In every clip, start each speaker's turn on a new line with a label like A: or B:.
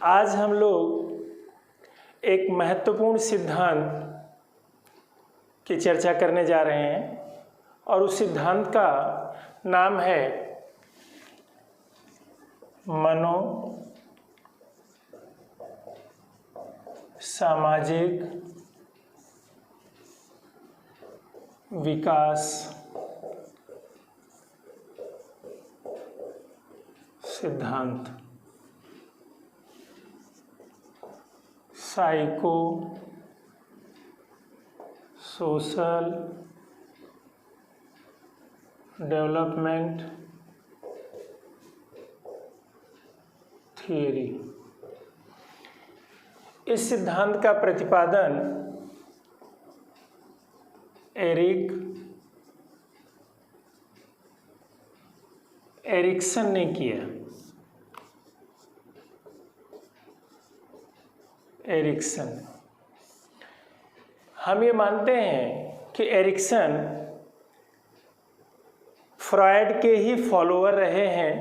A: आज हम लोग एक महत्वपूर्ण सिद्धांत की चर्चा करने जा रहे हैं और उस सिद्धांत का नाम है मनोसामाजिक विकास सिद्धांत। Psycho social development theory. इस सिद्धांत का प्रतिपादन एरिक्सन ने किया। एरिक्सन, हम ये मानते हैं कि एरिक्सन फ्रॉयड के ही फॉलोअर रहे हैं,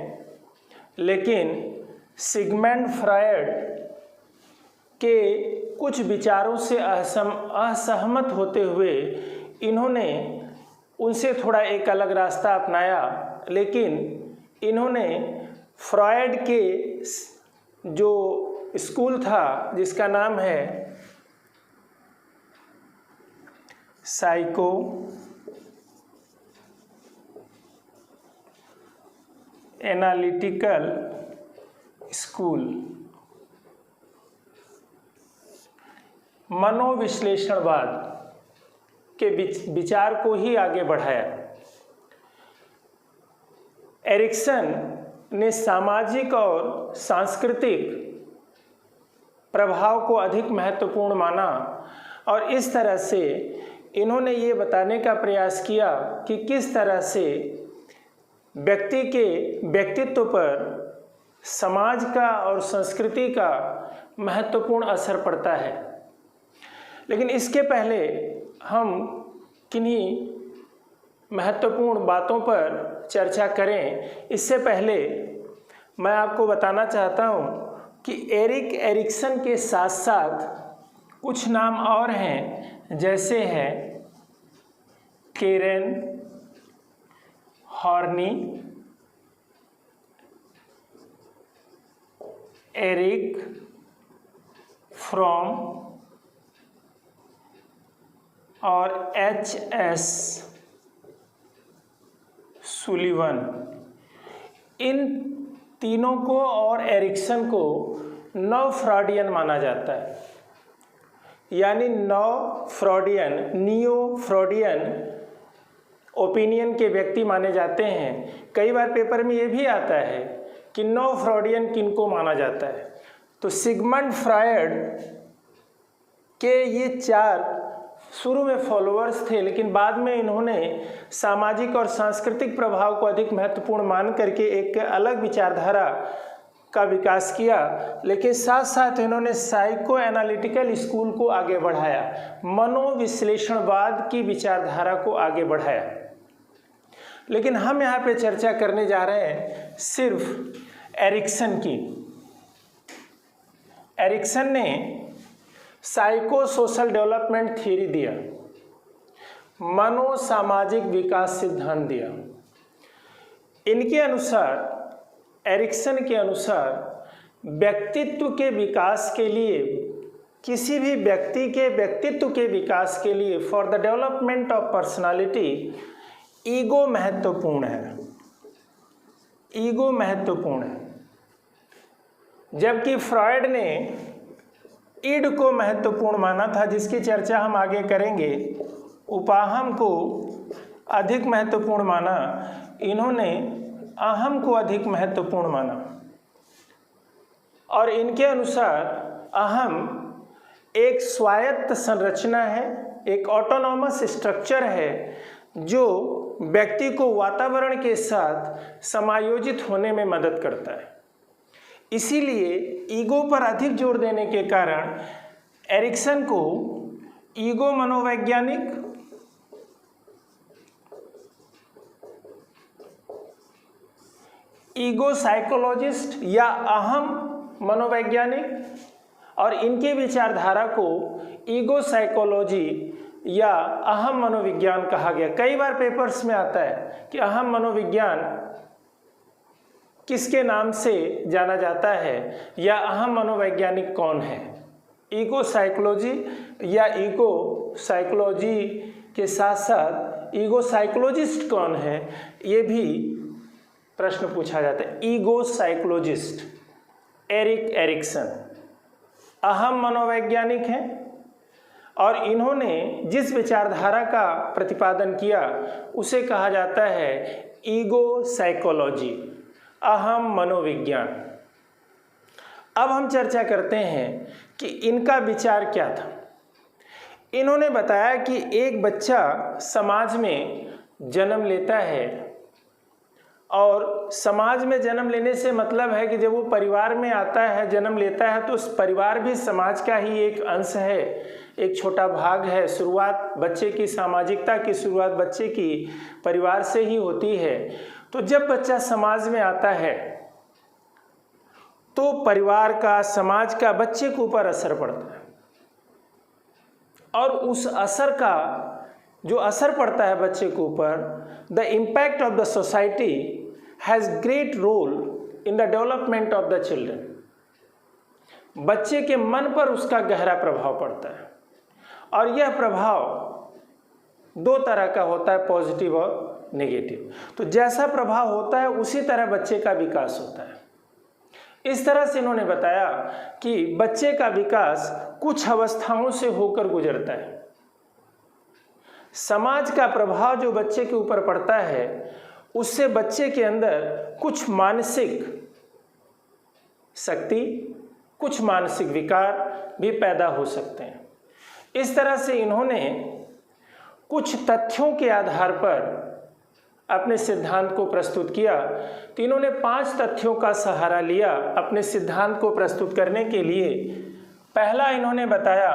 A: लेकिन सिगमंड फ्रॉयड के कुछ विचारों से असहमत होते हुए इन्होंने उनसे थोड़ा एक अलग रास्ता अपनाया। लेकिन इन्होंने फ्रॉयड के जो स्कूल था जिसका नाम है साइको एनालिटिकल स्कूल, मनोविश्लेषणवाद के विचार को ही आगे बढ़ाया। एरिक्सन ने सामाजिक और सांस्कृतिक प्रभाव को अधिक महत्वपूर्ण माना और इस तरह से इन्होंने ये बताने का प्रयास किया कि किस तरह से व्यक्ति के व्यक्तित्व पर समाज का और संस्कृति का महत्वपूर्ण असर पड़ता है। लेकिन इसके पहले हम किन्हीं महत्वपूर्ण बातों पर चर्चा करें, इससे पहले मैं आपको बताना चाहता हूँ कि एरिक्सन के साथ साथ कुछ नाम और हैं, जैसे है केरन हॉर्नी, एरिक फ्रॉम और H.S. सुलिवन। इन तीनों को और एरिक्सन को नव फ्रॉडियन माना जाता है, यानी नव फ्रॉडियन, नियो फ्रॉडियन ओपिनियन के व्यक्ति माने जाते हैं। कई बार पेपर में ये भी आता है कि नव फ्रॉडियन किनको माना जाता है। तो सिगमंड फ्रॉयड के ये 4 शुरू में फॉलोअर्स थे, लेकिन बाद में इन्होंने सामाजिक और सांस्कृतिक प्रभाव को अधिक महत्वपूर्ण मान करके एक अलग विचारधारा का विकास किया। लेकिन साथ साथ इन्होंने साइको एनालिटिकल स्कूल को आगे बढ़ाया, मनोविश्लेषणवाद की विचारधारा को आगे बढ़ाया। लेकिन हम यहाँ पे चर्चा करने जा रहे हैं सिर्फ एरिक्सन की। एरिक्सन ने साइको सोशल डेवलपमेंट थियरी दिया, मनोसामाजिक विकास सिद्धांत दिया। इनके अनुसार, एरिक्सन के अनुसार, व्यक्तित्व के विकास के लिए, किसी भी व्यक्ति के व्यक्तित्व के विकास के लिए, for the development of personality, ego महत्वपूर्ण है। ईगो महत्वपूर्ण है। जबकि फ्रॉयड ने ईड को महत्वपूर्ण माना था, जिसकी चर्चा हम आगे करेंगे। उपाहम को अधिक महत्वपूर्ण माना, इन्होंने अहम को अधिक महत्वपूर्ण माना। और इनके अनुसार अहम एक स्वायत्त संरचना है, एक ऑटोनॉमस स्ट्रक्चर है जो व्यक्ति को वातावरण के साथ समायोजित होने में मदद करता है। इसीलिए ईगो पर अधिक जोर देने के कारण एरिक्सन को ईगो मनोवैज्ञानिक, ईगो साइकोलॉजिस्ट या अहम मनोवैज्ञानिक, और इनके विचारधारा को ईगो साइकोलॉजी या अहम मनोविज्ञान कहा गया। कई बार पेपर्स में आता है कि अहम मनोविज्ञान किसके नाम से जाना जाता है या अहम मनोवैज्ञानिक कौन है। ईगो साइकोलॉजी या ईगो साइकोलॉजी के साथ साथ ईगो साइकोलॉजिस्ट कौन है, ये भी प्रश्न पूछा जाता है। ईगो साइकोलॉजिस्ट एरिक एरिक्सन अहम मनोवैज्ञानिक हैं और इन्होंने जिस विचारधारा का प्रतिपादन किया उसे कहा जाता है ईगो साइकोलॉजी, अहम मनोविज्ञान। अब हम चर्चा करते हैं कि इनका विचार क्या था। इन्होंने बताया कि एक बच्चा समाज में जन्म लेता है और समाज में जन्म लेने से मतलब है कि जब वो परिवार में आता है, जन्म लेता है, तो उस परिवार भी समाज का ही एक अंश है, एक छोटा भाग है। शुरुआत बच्चे की सामाजिकता की शुरुआत बच्चे की परिवार से ही होती है। तो जब बच्चा समाज में आता है तो परिवार का, समाज का बच्चे के ऊपर असर पड़ता है और उस असर का जो असर पड़ता है बच्चे के ऊपर, the impact of the society has great role in the development of the children. बच्चे के मन पर उसका गहरा प्रभाव पड़ता है और यह प्रभाव दो तरह का होता है, पॉजिटिव और नेगेटिव। तो जैसा प्रभाव होता है उसी तरह बच्चे का विकास होता है। इस तरह से इन्होंने बताया कि बच्चे का विकास कुछ अवस्थाओं से होकर गुजरता है। समाज का प्रभाव जो बच्चे के ऊपर पड़ता है उससे बच्चे के अंदर कुछ मानसिक शक्ति, कुछ मानसिक विकार भी पैदा हो सकते हैं। इस तरह से इन्होंने कुछ तथ्यों के आधार पर अपने सिद्धांत को प्रस्तुत किया। तो इन्होंने 5 तथ्यों का सहारा लिया अपने सिद्धांत को प्रस्तुत करने के लिए। पहला इन्होंने बताया,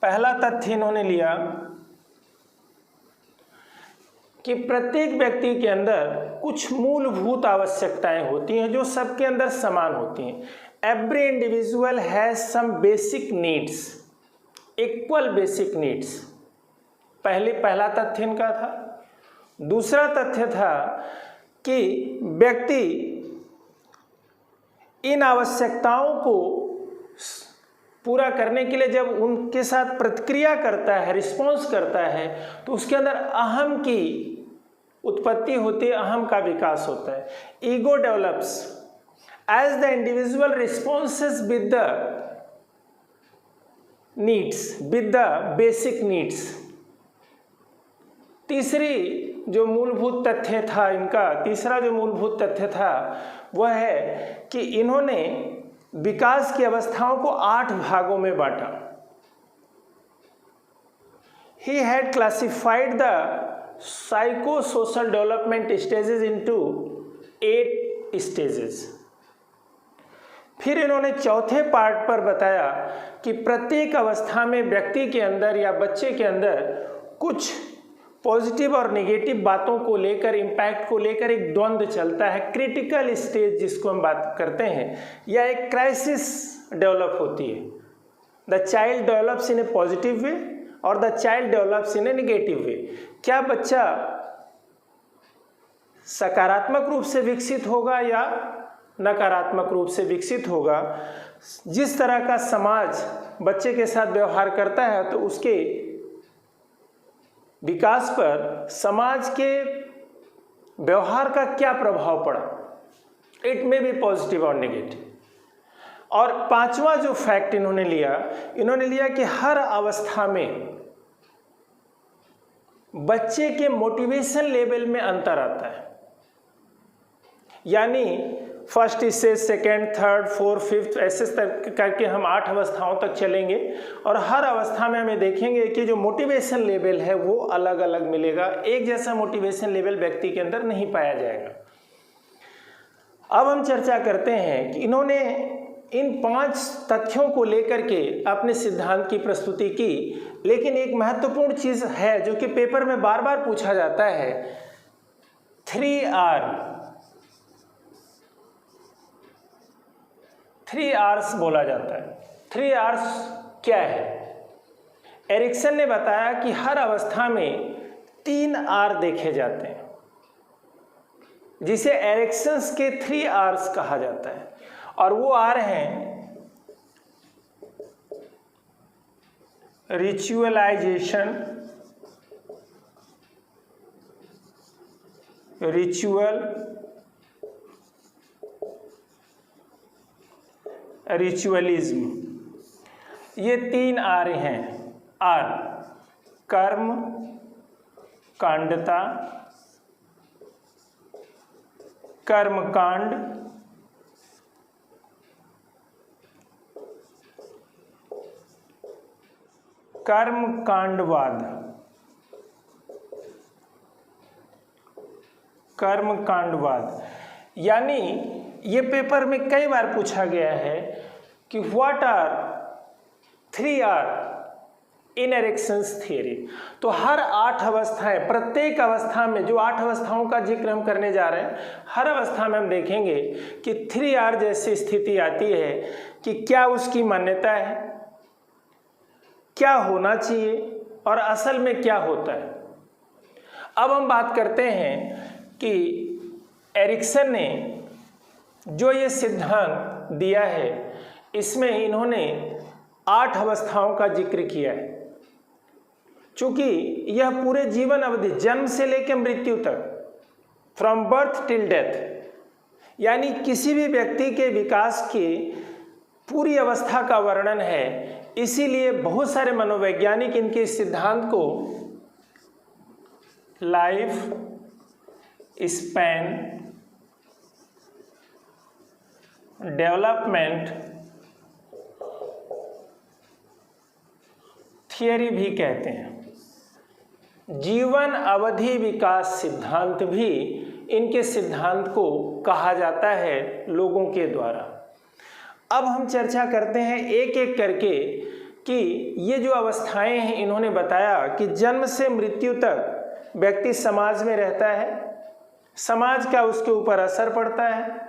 A: पहला तथ्य इन्होंने लिया कि प्रत्येक व्यक्ति के अंदर कुछ मूलभूत आवश्यकताएं होती हैं जो सबके अंदर समान होती हैं। Every individual has some basic needs, equal basic needs. पहला तथ्य इनका था। दूसरा तथ्य था कि व्यक्ति इन आवश्यकताओं को पूरा करने के लिए जब उनके साथ प्रतिक्रिया करता है, रिस्पॉन्स करता है, तो उसके अंदर अहम की उत्पत्ति होती है, अहम का विकास होता है। Ego develops as the individual responses with the needs, with the basic needs. तीसरी जो मूलभूत तथ्य था इनका, तीसरा जो मूलभूत तथ्य था वह है कि इन्होंने विकास की अवस्थाओं को 8 भागों में बांटा। He had classified the psychosocial development stages into 8 stages। फिर इन्होंने चौथे पार्ट पर बताया कि प्रत्येक अवस्था में व्यक्ति के अंदर या बच्चे के अंदर कुछ पॉजिटिव और नेगेटिव बातों को लेकर, इम्पैक्ट को लेकर एक द्वंद्व चलता है। क्रिटिकल स्टेज जिसको हम बात करते हैं, या एक क्राइसिस डेवलप होती है। The child develops in a positive way और the child develops in a negative way. क्या बच्चा सकारात्मक रूप से विकसित होगा या नकारात्मक रूप से विकसित होगा? जिस तरह का समाज बच्चे के साथ व्यवहार करता है तो उसके विकास पर समाज के व्यवहार का क्या प्रभाव पड़ा। इट में भी पॉजिटिव और नेगेटिव। और 5वां जो फैक्ट इन्होंने लिया कि हर अवस्था में बच्चे के मोटिवेशन लेवल में अंतर आता है। यानी first stage, second, third, fourth, fifth, ऐसे करके हम 8 अवस्थाओं तक चलेंगे और हर अवस्था में हमें देखेंगे कि जो मोटिवेशन लेवल है वो अलग अलग मिलेगा। एक जैसा मोटिवेशन लेवल व्यक्ति के अंदर नहीं पाया जाएगा। अब हम चर्चा करते हैं कि इन्होंने इन 5 तथ्यों को लेकर के अपने सिद्धांत की प्रस्तुति की, लेकिन एक महत्वपूर्ण चीज़ है जो कि पेपर में बार बार पूछा जाता है, 3R। 3 R's बोला जाता है। 3 R's क्या है? एरिक्सन ने बताया कि हर अवस्था में 3 R देखे जाते हैं, जिसे एरिक्सन्स के 3 R's कहा जाता है। और वो R हैं रिचुअलाइजेशन, रिचुअलिज्म। ये 3 R हैं। R कर्म कांडता, कर्मकांड, कर्मकांडवाद, कर्मकांडवाद। यानी ये पेपर में कई बार पूछा गया है कि what are 3 R in Erikson's theory. तो हर 8 अवस्थाएं, प्रत्येक अवस्था में जो 8 अवस्थाओं का जिक्र हम करने जा रहे हैं, हर अवस्था में हम देखेंगे कि 3 R जैसी स्थिति आती है कि क्या उसकी मान्यता है, क्या होना चाहिए और असल में क्या होता है। अब हम बात करते हैं कि एरिक्सन ने जो ये सिद्धांत दिया है, इसमें इन्होंने 8 अवस्थाओं का जिक्र किया है। चूंकि यह पूरे जीवन अवधि, जन्म से लेकर मृत्यु तक, फ्रॉम बर्थ टिल डेथ, यानी किसी भी व्यक्ति के विकास की पूरी अवस्था का वर्णन है, इसीलिए बहुत सारे मनोवैज्ञानिक इनके इस सिद्धांत को लाइफ स्पैन डेवलपमेंट थियरी भी कहते हैं। जीवन अवधि विकास सिद्धांत भी इनके सिद्धांत को कहा जाता है लोगों के द्वारा। अब हम चर्चा करते हैं एक एक करके कि ये जो अवस्थाएं हैं, इन्होंने बताया कि जन्म से मृत्यु तक व्यक्ति समाज में रहता है, समाज का उसके ऊपर असर पड़ता है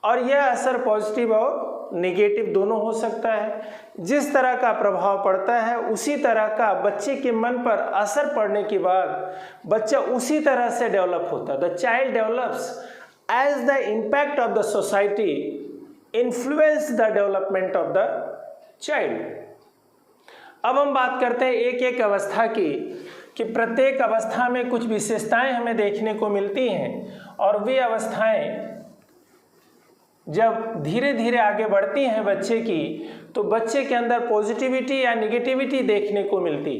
A: और यह असर पॉजिटिव और नेगेटिव दोनों हो सकता है। जिस तरह का प्रभाव पड़ता है उसी तरह का बच्चे के मन पर असर पड़ने के बाद बच्चा उसी तरह से डेवलप होता है। The child develops as the impact of the society influence the development of the child. अब हम बात करते हैं एक एक अवस्था की, कि प्रत्येक अवस्था में कुछ विशेषताएं हमें देखने को मिलती हैं और वे अवस्थाएं जब धीरे धीरे आगे बढ़ती हैं बच्चे की, तो बच्चे के अंदर पॉजिटिविटी या निगेटिविटी देखने को मिलती।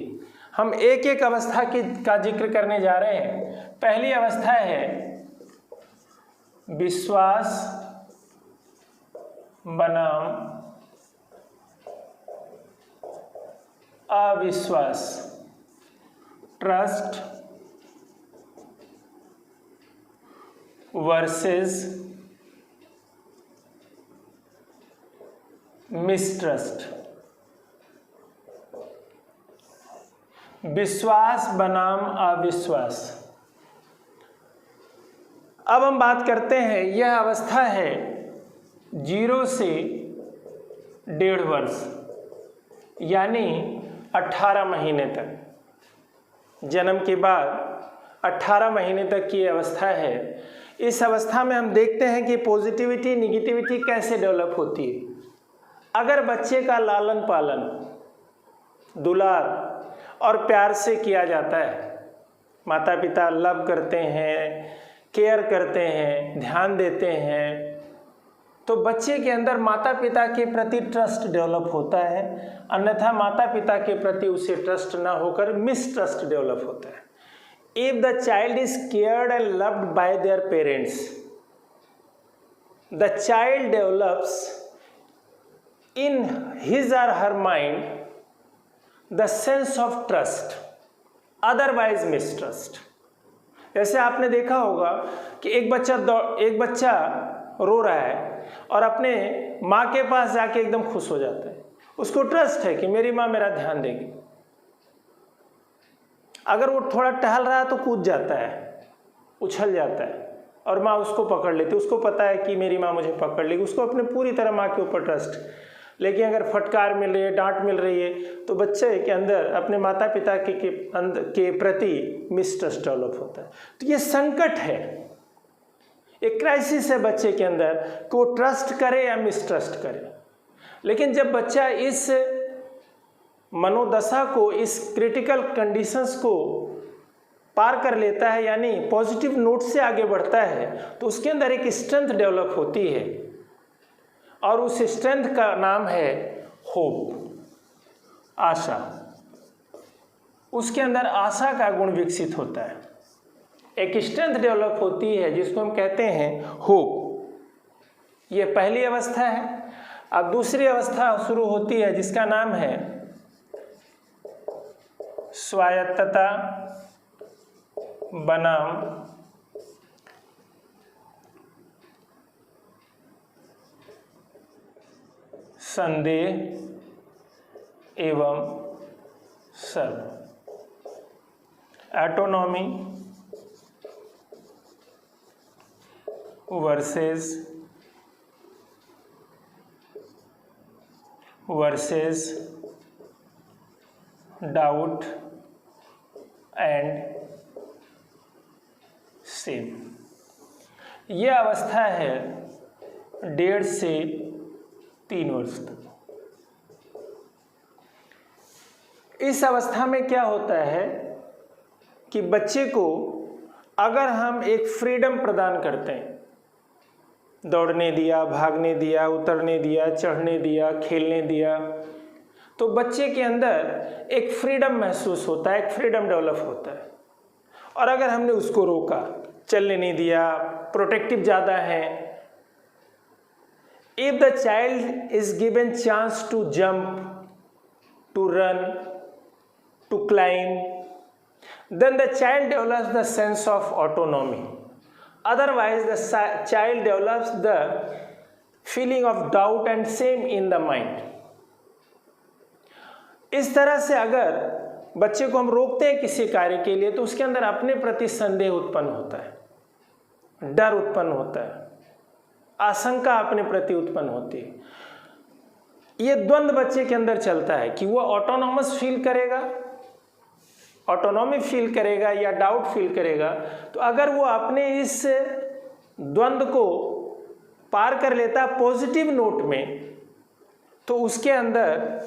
A: हम एक एक अवस्था का जिक्र करने जा रहे हैं। पहली अवस्था है विश्वास बनाम अविश्वास, ट्रस्ट वर्सेस मिसट्रस्ट। विश्वास बनाम अविश्वास। अब हम बात करते हैं, यह अवस्था है 0 से 1.5 वर्ष, यानी 18 महीने तक। जन्म के बाद 18 महीने तक की अवस्था है। इस अवस्था में हम देखते हैं कि पॉजिटिविटी निगेटिविटी कैसे डेवलप होती है। अगर बच्चे का लालन पालन, दुलार और प्यार से किया जाता है, माता पिता लव करते हैं, केयर करते हैं, ध्यान देते हैं, तो बच्चे के अंदर माता पिता के प्रति ट्रस्ट डेवलप होता है। अन्यथा माता पिता के प्रति उसे ट्रस्ट ना होकर मिसट्रस्ट डेवलप होता है। If the child is cared and loved by their parents, the child develops in his or her mind the sense of trust, otherwise mistrust। जैसे आपने देखा होगा कि एक बच्चा रो रहा है और अपने माँ के पास जाके एकदम खुश हो जाता है। उसको ट्रस्ट है कि मेरी माँ मेरा ध्यान देगी। अगर वो थोड़ा टहल रहा है तो कूद जाता है, उछल जाता है, और माँ उसको पकड़ लेती, उसको पता है कि मेरी माँ मुझे पकड़ लेगी, उसको अपने पूरी तरह माँ के ऊपर ट्रस्ट। लेकिन अगर फटकार मिल रही है, डांट मिल रही है, तो बच्चे के अंदर अपने माता पिता के प्रति मिसट्रस्ट डेवलप होता है। तो ये संकट है, एक क्राइसिस है बच्चे के अंदर कि वो ट्रस्ट करे या मिसट्रस्ट करे। लेकिन जब बच्चा इस मनोदशा को, इस क्रिटिकल कंडीशंस को पार कर लेता है, यानी पॉजिटिव नोट से आगे बढ़ता है, तो उसके अंदर एक स्ट्रेंथ डेवलप होती है और उस स्ट्रेंथ का नाम है होप, आशा। उसके अंदर आशा का गुण विकसित होता है, एक स्ट्रेंथ डेवलप होती है जिसको हम कहते हैं होप। ये पहली अवस्था है। अब दूसरी अवस्था शुरू होती है जिसका नाम है स्वायत्तता बनाम संदेह एवं सर्व, autonomy versus doubt and shame. यह अवस्था है 1.5 से 3 वर्ष तक। इस अवस्था में क्या होता है कि बच्चे को अगर हम एक फ्रीडम प्रदान करते हैं, दौड़ने दिया, भागने दिया, उतरने दिया, चढ़ने दिया, खेलने दिया, तो बच्चे के अंदर एक फ्रीडम महसूस होता है, एक फ्रीडम डेवलप होता है। और अगर हमने उसको रोका, चलने नहीं दिया, प्रोटेक्टिव ज़्यादा है, if the child is given chance to jump, to run, to climb, then the child develops the sense of autonomy. Otherwise the child develops the feeling of doubt and shame in the mind. इस तरह से अगर बच्चे को हम रोकते हैं किसी कार्य के लिए, तो उसके अंदर अपने प्रति संदेह उत्पन्न होता है, डर उत्पन्न होता है, आशंका अपने प्रति उत्पन्न होती है। ये द्वंद्व बच्चे के अंदर चलता है कि वो ऑटोनॉमस फील करेगा, ऑटोनॉमी फील करेगा या डाउट फील करेगा। तो अगर वो अपने इस द्वंद्व को पार कर लेता पॉजिटिव नोट में, तो उसके अंदर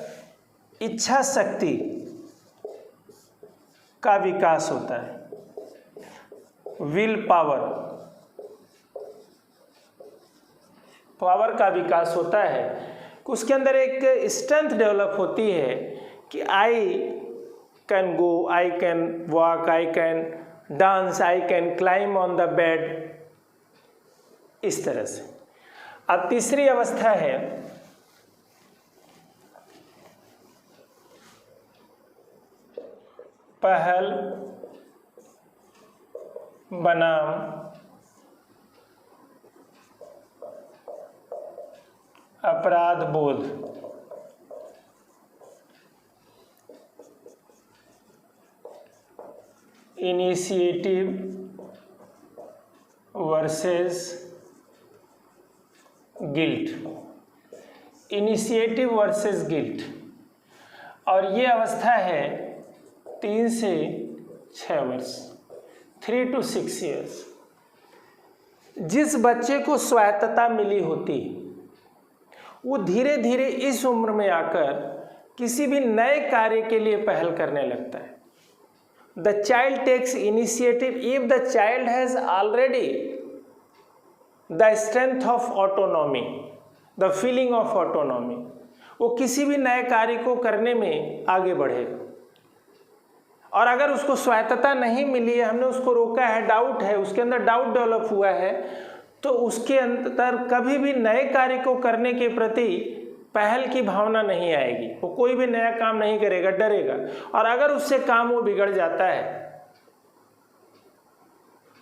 A: इच्छा शक्ति का विकास होता है, विल पावर का विकास होता है। उसके अंदर एक स्ट्रेंथ डेवलप होती है कि I can go, I can walk, I can dance, I can climb on the bed, इस तरह से। अब तीसरी अवस्था है पहल बनाम अपराध बोध। Initiative versus guilt, initiative versus guilt. और ये अवस्था है 3 से 6 वर्ष, 3 to 6 years। जिस बच्चे को स्वायत्तता मिली होती, वो धीरे धीरे इस उम्र में आकर किसी भी नए कार्य के लिए पहल करने लगता है। The child takes initiative if the child has already the strength of autonomy, the feeling of autonomy। वो किसी भी नए कार्य को करने में आगे बढ़ेगा। और अगर उसको स्वायत्तता नहीं मिली है, हमने उसको रोका है, डाउट है, उसके अंदर डाउट डेवलप हुआ है, तो उसके अंदर कभी भी नए कार्य को करने के प्रति पहल की भावना नहीं आएगी। वो कोई भी नया काम नहीं करेगा, डरेगा। और अगर उससे काम वो बिगड़ जाता है,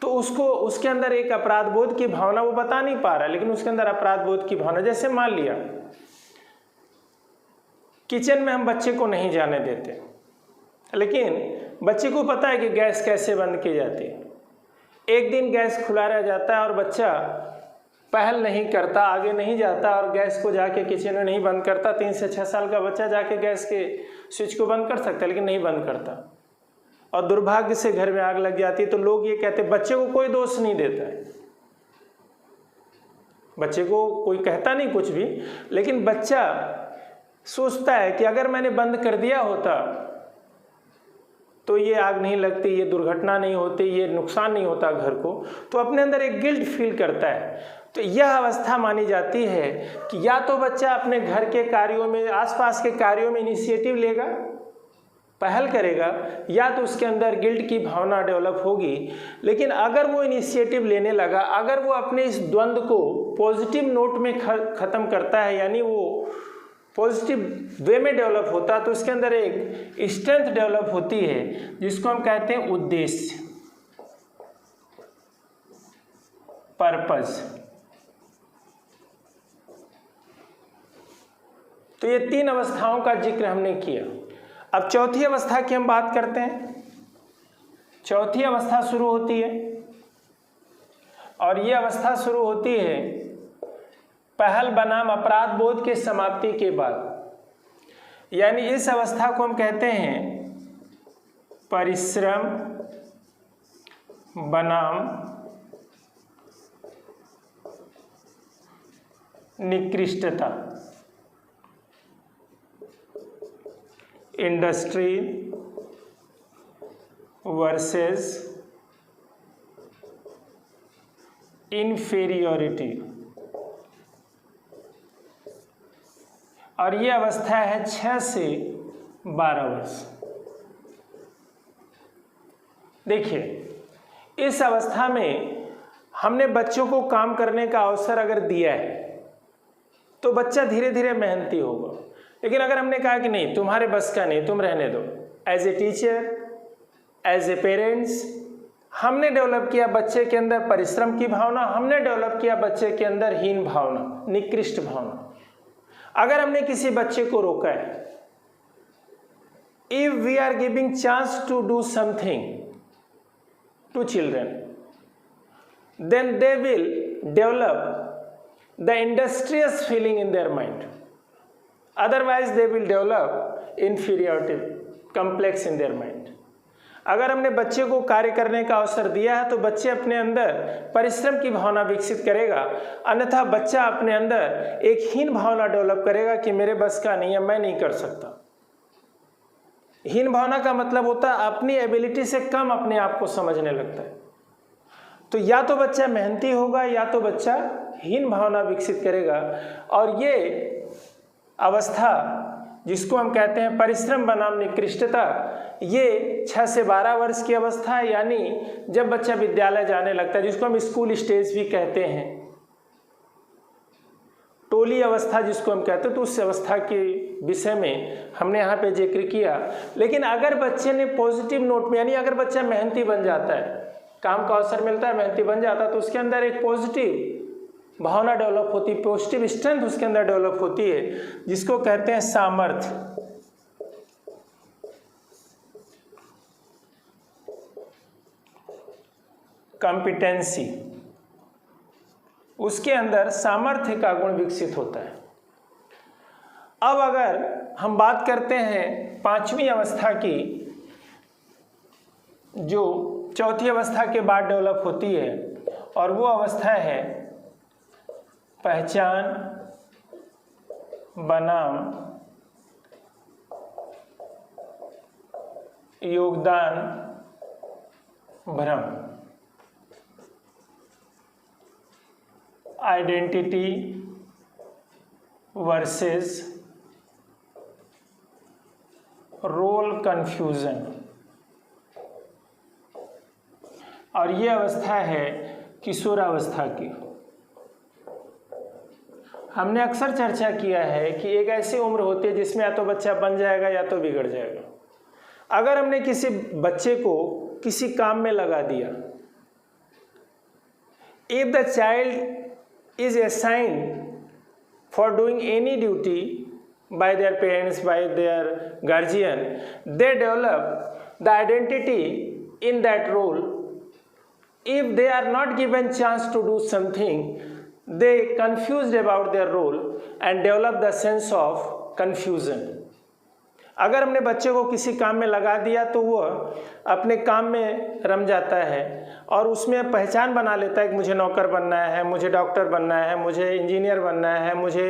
A: तो उसको उसके अंदर एक अपराध बोध की भावना, वो बता नहीं पा रहा, लेकिन उसके अंदर अपराध बोध की भावना। जैसे मान लिया किचन में हम बच्चे को नहीं जाने देते, लेकिन बच्चे को पता है कि गैस कैसे बंद की जाती है, एक दिन गैस खुला रह जाता है और बच्चा पहल नहीं करता, आगे नहीं जाता और गैस को जाके किचन में नहीं बंद करता। 3 से 6 साल का बच्चा जाके गैस के स्विच को बंद कर सकता है, लेकिन नहीं बंद करता और दुर्भाग्य से घर में आग लग जाती है। तो लोग ये कहते हैं, बच्चे को कोई दोष नहीं देता है, बच्चे को कोई कहता नहीं कुछ भी, लेकिन बच्चा सोचता है कि अगर मैंने बंद कर दिया होता तो ये आग नहीं लगती, ये दुर्घटना नहीं होती, ये नुकसान नहीं होता घर को। तो अपने अंदर एक गिल्ट फील करता है। तो यह अवस्था मानी जाती है कि या तो बच्चा अपने घर के कार्यों में, आसपास के कार्यों में इनिशिएटिव लेगा, पहल करेगा, या तो उसके अंदर गिल्ट की भावना डेवलप होगी। लेकिन अगर वो इनिशिएटिव लेने लगा, अगर वो अपने इस द्वंद्व को पॉजिटिव नोट में ख़त्म करता है, यानी वो पॉजिटिव वे में डेवलप होता, तो उसके अंदर एक स्ट्रेंथ डेवलप होती है जिसको हम कहते हैं उद्देश्य, पर्पस। तो ये 3 अवस्थाओं का जिक्र हमने किया। अब चौथी अवस्था की हम बात करते हैं। चौथी अवस्था शुरू होती है और ये अवस्था शुरू होती है पहल बनाम अपराध बोध के समाप्ति के बाद। यानी इस अवस्था को हम कहते हैं परिश्रम बनाम निकृष्टता, इंडस्ट्री वर्सेस इन्फीरियोरिटी। और ये अवस्था है 6 से 12 वर्ष। देखिए, इस अवस्था में हमने बच्चों को काम करने का अवसर अगर दिया है तो बच्चा धीरे धीरे मेहनती होगा। लेकिन अगर हमने कहा कि नहीं, तुम्हारे बस का नहीं, तुम रहने दो, as a teacher, as a parents, हमने डेवलप किया बच्चे के अंदर परिश्रम की भावना, हमने डेवलप किया बच्चे के अंदर हीन भावना, निकृष्ट भावना। अगर हमने किसी बच्चे को रोका है, if we are giving chance to do something to children, then they will develop the industrious feeling in their mind, otherwise they will develop inferiority complex in their mind. अगर हमने बच्चे को कार्य करने का अवसर दिया है तो बच्चे अपने अंदर परिश्रम की भावना विकसित करेगा, अन्यथा बच्चा अपने अंदर एक हीन भावना डेवलप करेगा कि मेरे बस का नहीं है, मैं नहीं कर सकता। हीन भावना का मतलब होता है अपनी एबिलिटी से कम अपने आप को समझने लगता है। तो या तो बच्चा मेहनती होगा या तो बच्चा हीन भावना विकसित करेगा। और ये अवस्था जिसको हम कहते हैं परिश्रम बनाम निकृष्टता, ये 6 से 12 वर्ष की अवस्था है, यानी जब बच्चा विद्यालय जाने लगता है, जिसको हम स्कूल स्टेज भी कहते हैं, टोली अवस्था जिसको हम कहते हैं। तो उस अवस्था के विषय में हमने यहाँ पे जिक्र किया। लेकिन अगर बच्चे ने पॉजिटिव नोट में, यानी अगर बच्चा मेहनती बन जाता है, काम का अवसर मिलता है, मेहनती बन जाता है, तो उसके अंदर एक पॉजिटिव भावना डेवलप होती है, पॉजिटिव स्ट्रेंथ उसके अंदर डेवलप होती है, जिसको कहते हैं सामर्थ्य। कॉम्पिटेंसी, उसके अंदर सामर्थ्य का गुण विकसित होता है। अब अगर हम बात करते हैं 5वीं अवस्था की, जो चौथी अवस्था के बाद डेवलप होती है, और वो अवस्था है पहचान बनाम योगदान भ्रम, आइडेंटिटी वर्सेस रोल कंफ्यूजन। और ये अवस्था है किशोरावस्था की। हमने अक्सर चर्चा किया है कि एक ऐसी उम्र होती है जिसमें या तो बच्चा बन जाएगा या तो बिगड़ जाएगा। अगर हमने किसी बच्चे को किसी काम में लगा दिया, if the child is assigned for doing any duty by their parents, by their guardian, they develop the identity in that role if they are not given chance to do something, they confused about their role and develop the sense of confusion. अगर हमने बच्चे को किसी काम में लगा दिया तो वह अपने काम में रम जाता है और उसमें पहचान बना लेता है कि मुझे नौकर बनना है, मुझे डॉक्टर बनना है, मुझे इंजीनियर बनना है, मुझे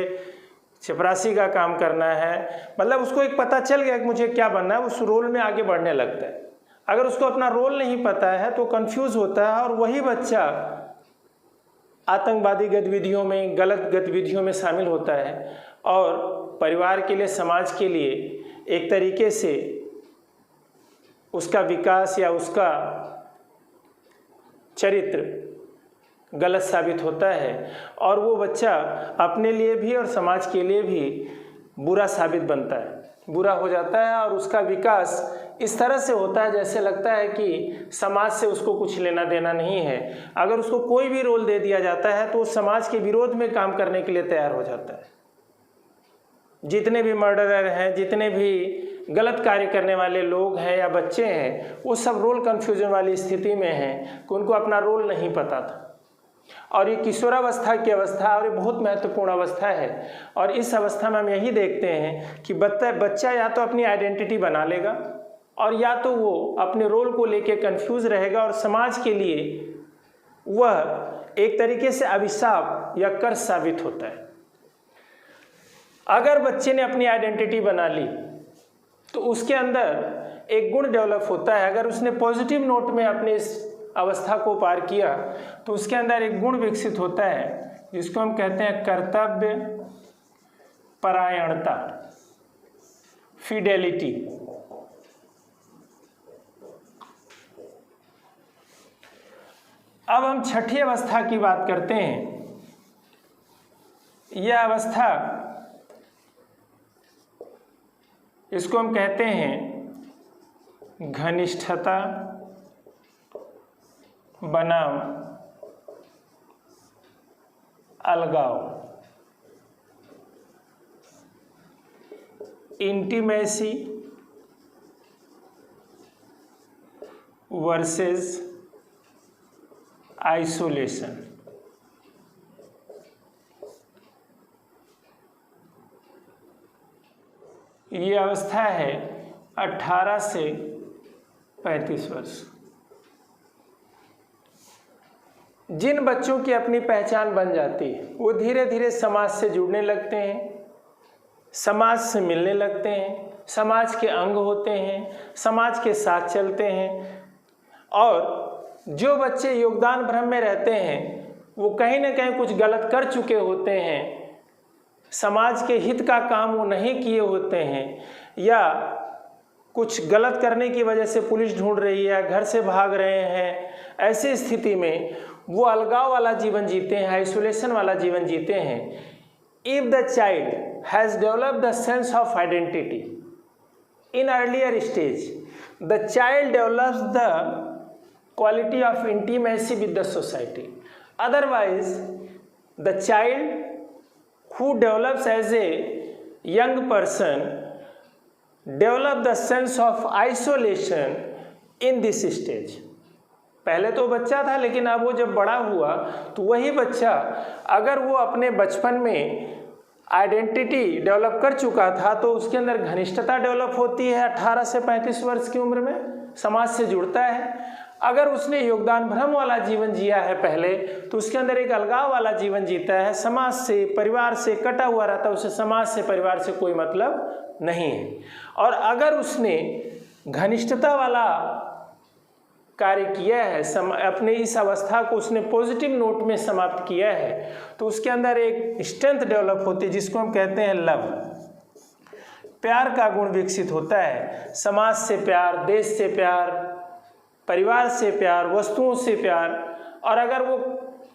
A: चपरासी का काम करना है। मतलब उसको एक पता चल गया कि मुझे क्या बनना है, उस रोल में आगे बढ़ने लगता है। अगर उसको अपना रोल नहीं पता है तो कंफ्यूज होता है और वही बच्चा आतंकवादी गतिविधियों में, गलत गतिविधियों में शामिल होता है और परिवार के लिए, समाज के लिए एक तरीके से उसका विकास या उसका चरित्र गलत साबित होता है और वो बच्चा अपने लिए भी और समाज के लिए भी बुरा साबित बनता है, बुरा हो जाता है और उसका विकास इस तरह से होता है जैसे लगता है कि समाज से उसको कुछ लेना देना नहीं है। अगर उसको कोई भी रोल दे दिया जाता है तो वो समाज के विरोध में काम करने के लिए तैयार हो जाता है। जितने भी मर्डरर हैं, जितने भी गलत कार्य करने वाले लोग हैं या बच्चे हैं, वो सब रोल कन्फ्यूजन वाली स्थिति में हैं कि उनको अपना रोल नहीं पता था। और ये किशोरावस्था की अवस्था और ये बहुत महत्वपूर्ण अवस्था है और इस अवस्था में हम यही देखते हैं कि बच्चा या तो अपनी आइडेंटिटी बना लेगा और या तो वो अपने रोल को लेके कंफ्यूज रहेगा और समाज के लिए वह एक तरीके से अभिशाप या कर्ज साबित होता है। अगर बच्चे ने अपनी आइडेंटिटी बना ली तो उसके अंदर एक गुण डेवलप होता है। अगर उसने पॉजिटिव नोट में अपने इस अवस्था को पार किया तो उसके अंदर एक गुण विकसित होता है जिसको हम कहते हैं कर्तव्य परायणता, फिडेलिटी। अब हम छठी अवस्था की बात करते हैं। यह अवस्था, इसको हम कहते हैं घनिष्ठता बनाम अलगाव, इंटीमेसी वर्सेस आइसोलेशन। ये अवस्था है 18 से 35 वर्ष। जिन बच्चों की अपनी पहचान बन जाती है वो धीरे धीरे समाज से जुड़ने लगते हैं, समाज से मिलने लगते हैं, समाज के अंग होते हैं, समाज के साथ चलते हैं। और जो बच्चे योगदान भ्रम में रहते हैं वो कहीं ना कहीं कुछ गलत कर चुके होते हैं, समाज के हित का काम वो नहीं किए होते हैं या कुछ गलत करने की वजह से पुलिस ढूंढ रही है, घर से भाग रहे हैं, ऐसी स्थिति में वो अलगाव वाला जीवन जीते हैं, आइसोलेशन वाला जीवन जीते हैं। If the child has developed the sense of identity in earlier stage, the child develops the quality of intimacy with the society. Otherwise, the child who develops as a young person develop the sense of isolation in this stage. पहले तो बच्चा था लेकिन अब वो जब बड़ा हुआ तो वही बच्चा अगर वो अपने बचपन में आइडेंटिटी डेवलप कर चुका था तो उसके अंदर घनिष्ठता डेवलप होती है। 18 से 35 वर्ष की उम्र में समाज से जुड़ता है। अगर उसने योगदान भ्रम वाला जीवन जिया है पहले तो उसके अंदर एक अलगाव वाला जीवन जीता है, समाज से, परिवार से कटा हुआ रहता है, उसे समाज से, परिवार से कोई मतलब नहीं है। और अगर उसने घनिष्ठता वाला कार्य किया है, अपने इस अवस्था को उसने पॉजिटिव नोट में समाप्त किया है तो उसके अंदर एक स्ट्रेंथ डेवलप होती है जिसको हम कहते हैं लव, प्यार का गुण विकसित होता है। समाज से प्यार, देश से प्यार, परिवार से प्यार, वस्तुओं से प्यार। और अगर वो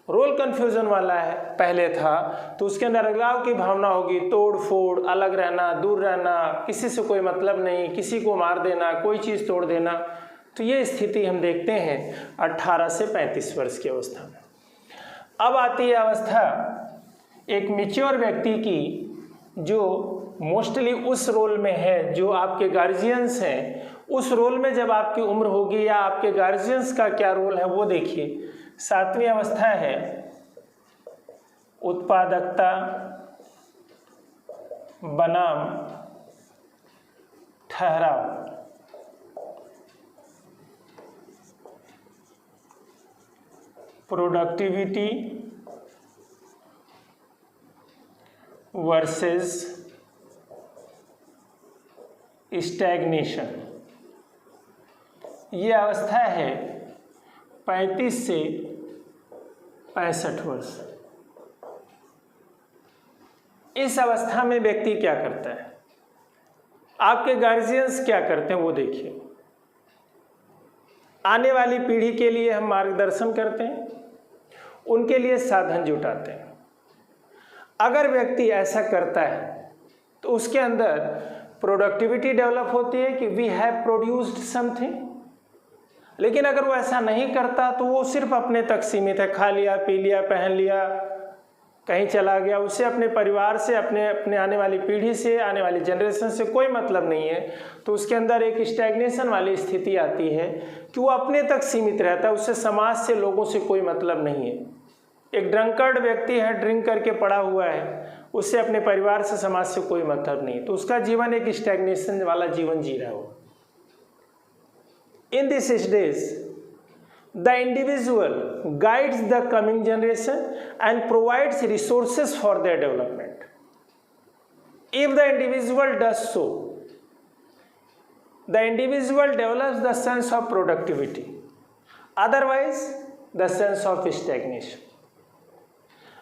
A: रोल कन्फ्यूजन वाला है पहले था तो उसके अंदर अलगाव की भावना होगी, तोड़ फोड़, अलग रहना, दूर रहना, किसी से कोई मतलब नहीं, किसी को मार देना, कोई चीज़ तोड़ देना। तो ये स्थिति हम देखते हैं 18 से 35 वर्ष की अवस्था में। अब आती है अवस्था एक मैच्योर व्यक्ति की जो मोस्टली उस रोल में है जो आपके गार्जियंस हैं उस रोल में जब आपकी उम्र होगी या आपके गार्जियंस का क्या रोल है वो देखिए। 7वीं अवस्था है उत्पादकता बनाम ठहराव। Productivity versus stagnation. ये अवस्था है 35 से 65 वर्ष। इस अवस्था में व्यक्ति क्या करता है, आपके गार्जियंस क्या करते हैं वो देखिए। आने वाली पीढ़ी के लिए हम मार्गदर्शन करते हैं, उनके लिए साधन जुटाते हैं। अगर व्यक्ति ऐसा करता है तो उसके अंदर प्रोडक्टिविटी डेवलप होती है कि वी हैव प्रोड्यूस्ड समथिंग। लेकिन अगर वो ऐसा नहीं करता तो वो सिर्फ अपने तक सीमित है, खा लिया, पी लिया, पहन लिया, कहीं चला गया, उससे अपने परिवार से, अपने आने वाली पीढ़ी से, आने वाली जनरेशन से कोई मतलब नहीं है। तो उसके अंदर एक स्टैग्नेशन वाली स्थिति आती है कि वो अपने तक सीमित रहता है, उससे समाज से, लोगों से कोई मतलब नहीं है। एक ड्रंकर्ड व्यक्ति है, ड्रिंक करके पड़ा हुआ है, उससे अपने परिवार से, समाज से कोई मतलब नहीं, तो उसका जीवन एक स्टैग्नेशन वाला जीवन जी रहा हो। In this stage the individual guides the coming generation and provides resources for their development. If the individual does so, the individual develops the sense of productivity, otherwise the sense of stagnation.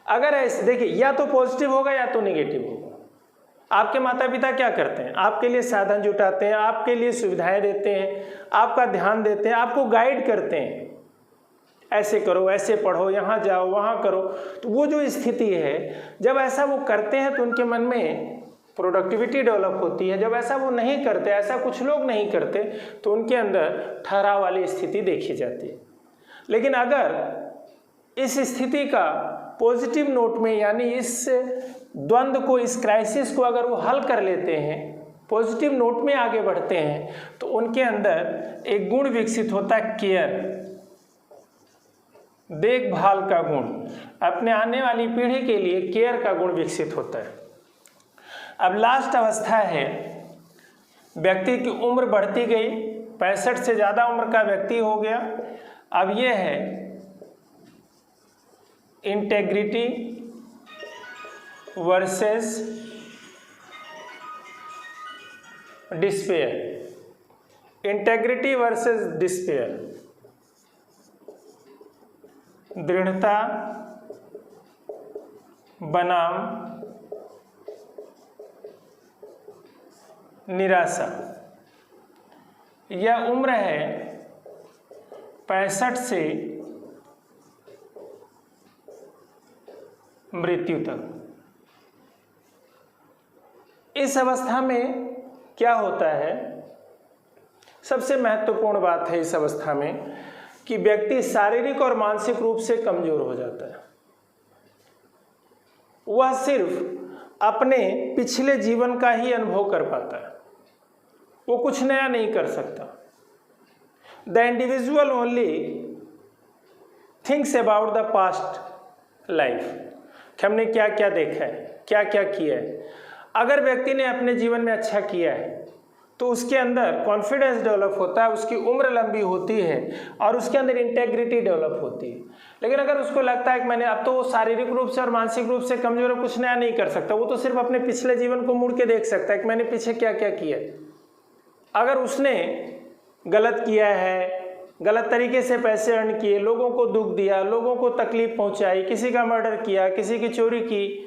A: अगर ऐसे देखिए, या तो positive होगा या तो negative होगा। आपके माता पिता क्या करते हैं, आपके लिए साधन जुटाते हैं, आपके लिए सुविधाएं देते हैं, आपका ध्यान देते हैं, आपको गाइड करते हैं, ऐसे करो, ऐसे पढ़ो, यहाँ जाओ, वहाँ करो। तो वो जो स्थिति है, जब ऐसा वो करते हैं तो उनके मन में प्रोडक्टिविटी डेवलप होती है। जब ऐसा वो नहीं करते, ऐसा कुछ लोग नहीं करते, तो उनके अंदर ठहराव वाली स्थिति देखी जाती है। लेकिन अगर इस स्थिति का पॉजिटिव नोट में, यानी इस द्वंद्व को, इस क्राइसिस को अगर वो हल कर लेते हैं, पॉजिटिव नोट में आगे बढ़ते हैं, तो उनके अंदर एक गुण विकसित होता है, केयर, देखभाल का गुण। अपने आने वाली पीढ़ी के लिए केयर का गुण विकसित होता है। अब लास्ट अवस्था है, व्यक्ति की उम्र बढ़ती गई, 65 से ज़्यादा उम्र का व्यक्ति हो गया। अब ये है integrity versus despair. Integrity versus despair, दृढ़ता बनाम निराशा। यह उम्र है 65 से मृत्यु तक। इस अवस्था में क्या होता है, सबसे महत्वपूर्ण बात है इस अवस्था में कि व्यक्ति शारीरिक और मानसिक रूप से कमजोर हो जाता है। वह सिर्फ अपने पिछले जीवन का ही अनुभव कर पाता है, वो कुछ नया नहीं कर सकता। The individual only thinks about the past life, कि हमने क्या क्या देखा है, क्या क्या किया है। अगर व्यक्ति ने अपने जीवन में अच्छा किया है तो उसके अंदर कॉन्फिडेंस डेवलप होता है, उसकी उम्र लंबी होती है और उसके अंदर इंटेग्रिटी डेवलप होती है। लेकिन अगर उसको लगता है कि मैंने, अब तो वो शारीरिक रूप से और मानसिक रूप से कमजोर है, कुछ नया नहीं कर सकता, वो तो सिर्फ अपने पिछले जीवन को मुड़ के देख सकता है कि मैंने पीछे क्या क्या किया। अगर उसने गलत किया है, गलत तरीके से पैसे अर्न किए, लोगों को दुख दिया, लोगों को तकलीफ पहुंचाई, किसी का मर्डर किया, किसी की चोरी की,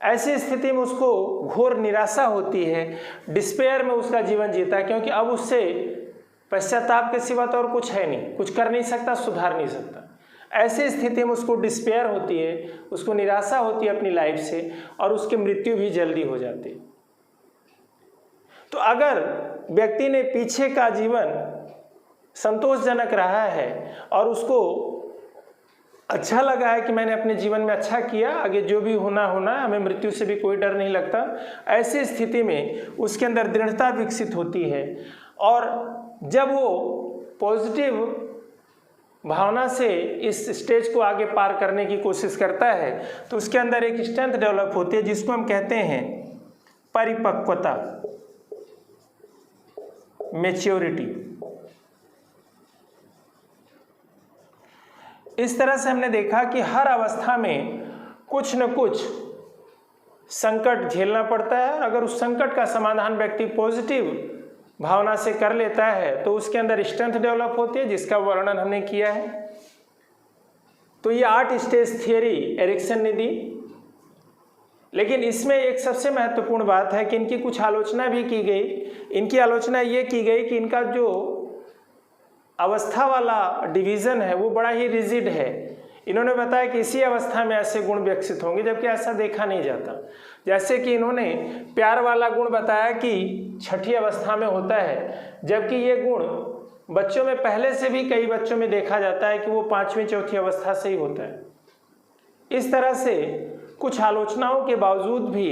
A: ऐसी स्थिति में उसको घोर निराशा होती है, डिस्पेयर में उसका जीवन जीता है, क्योंकि अब उससे पश्चाताप के सिवा तो और कुछ है नहीं, कुछ कर नहीं सकता, सुधार नहीं सकता। ऐसी स्थिति में उसको डिस्पेयर होती है, उसको निराशा होती है अपनी लाइफ से, और उसकी मृत्यु भी जल्दी हो जाती है। तो अगर व्यक्ति ने पीछे का जीवन संतोषजनक रहा है और उसको अच्छा लगा है कि मैंने अपने जीवन में अच्छा किया, आगे जो भी होना होना, हमें मृत्यु से भी कोई डर नहीं लगता, ऐसी स्थिति में उसके अंदर दृढ़ता विकसित होती है और जब वो पॉजिटिव भावना से इस स्टेज को आगे पार करने की कोशिश करता है तो उसके अंदर एक स्ट्रेंथ डेवलप होती है जिसको हम कहते हैं परिपक्वता, मैच्योरिटी। इस तरह से हमने देखा कि हर अवस्था में कुछ न कुछ संकट झेलना पड़ता है, और अगर उस संकट का समाधान व्यक्ति पॉजिटिव भावना से कर लेता है तो उसके अंदर स्ट्रेंथ डेवलप होती है, जिसका वर्णन हमने किया है। तो ये 8 स्टेज थियरी एरिक्सन ने दी, लेकिन इसमें एक सबसे महत्वपूर्ण बात है कि इनकी कुछ आलोचना भी की गई। इनकी आलोचना ये की गई कि इनका जो अवस्था वाला डिवीज़न है वो बड़ा ही रिजिड है। इन्होंने बताया कि इसी अवस्था में ऐसे गुण विकसित होंगे, जबकि ऐसा देखा नहीं जाता। जैसे कि इन्होंने प्यार वाला गुण बताया कि 6ठी अवस्था में होता है, जबकि ये गुण बच्चों में पहले से भी कई बच्चों में देखा जाता है कि वो 5वीं 4थी अवस्था से ही होता है। इस तरह से कुछ आलोचनाओं के बावजूद भी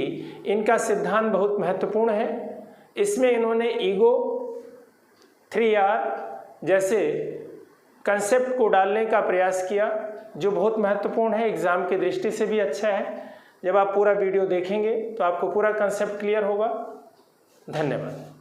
A: इनका सिद्धांत बहुत महत्वपूर्ण है। इसमें इन्होंने ईगो, 3R जैसे कंसेप्ट को डालने का प्रयास किया, जो बहुत महत्वपूर्ण है, एग्ज़ाम की दृष्टि से भी अच्छा है। जब आप पूरा वीडियो देखेंगे तो आपको पूरा कंसेप्ट क्लियर होगा। धन्यवाद।